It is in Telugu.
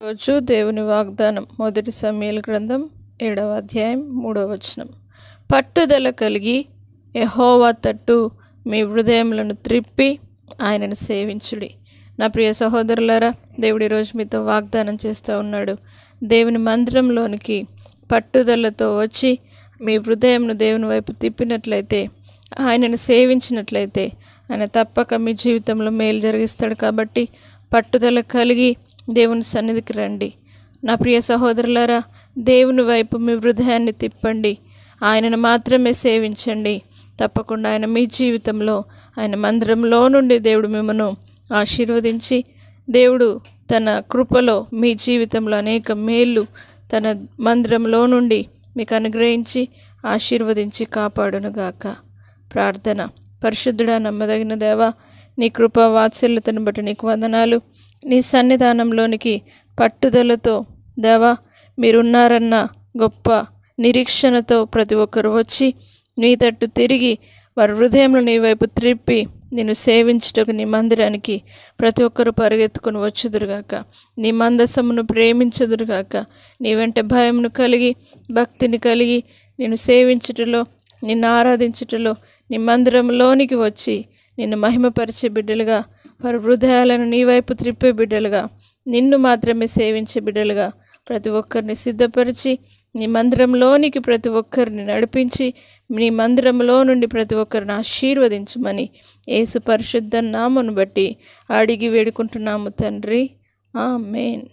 రోజు దేవుని వాగ్దానం మొదటి సమూయేలు గ్రంథం 7వ అధ్యాయం 3వ వచనం. పట్టుదల కలిగి యెహోవా తట్టు మీ హృదయములను త్రిప్పి ఆయనను సేవించుడి. నా ప్రియ సహోదరులారా, దేవుడు ఈరోజు మీతో వాగ్దానం చేస్తూ ఉన్నాడు. దేవుని మందిరంలోనికి పట్టుదలతో వచ్చి మీ హృదయంను దేవుని వైపు తిప్పినట్లయితే, ఆయనను సేవించినట్లయితే ఆయన తప్పక మీ జీవితంలో మేలు జరిగిస్తాడు. కాబట్టి పట్టుదల కలిగి దేవుని సన్నిధికి రండి. నా ప్రియ సహోదరులారా, దేవుని వైపు మీ హృదయాన్ని తిప్పండి. ఆయనను మాత్రమే సేవించండి. తప్పకుండా ఆయన మీ జీవితంలో, ఆయన మందిరంలో నుండి దేవుడు మిమ్మను ఆశీర్వదించి, దేవుడు తన కృపలో మీ జీవితంలో అనేక మేళ్ళు తన మందిరంలో నుండి మీకు అనుగ్రహించి ఆశీర్వదించి కాపాడునుగాక. ప్రార్థన. పరిశుద్ధుడా, నమ్మదగిన దేవా, నీ కృపా వాత్సల్యతను బట్టి నీకు వందనాలు. నీ సన్నిధానంలోనికి పట్టుదలతో దేవా మీరున్నారన్న గొప్ప నిరీక్షణతో ప్రతి ఒక్కరు వచ్చి నీ తట్టు తిరిగి వారి హృదయంలో నీ వైపు త్రిప్పి నిన్ను సేవించుటకు నీ మందిరానికి ప్రతి ఒక్కరు పరిగెత్తుకుని వచ్చుదురుగాక. నీ మందసమును ప్రేమించుదురుగాక. నీ వెంట భయమును కలిగి, భక్తిని కలిగి నిన్ను సేవించుటలో, నిన్ను ఆరాధించుటలో, నీ మందిరంలోనికి వచ్చి నిన్ను మహిమపరిచే బిడ్డలుగా, వారి హృదయాలను నీ వైపు త్రిప్పే బిడ్డలుగా, నిన్ను మాత్రమే సేవించే బిడ్డలుగా ప్రతి ఒక్కరిని సిద్ధపరిచి నీ మందిరంలోనికి ప్రతి ఒక్కరిని నడిపించి నీ మందిరంలో నుండి ప్రతి ఒక్కరిని ఆశీర్వదించమని యేసు పరిశుద్ధ నామమును బట్టి అడిగి వేడుకుంటున్నాము తండ్రి. ఆమేన్.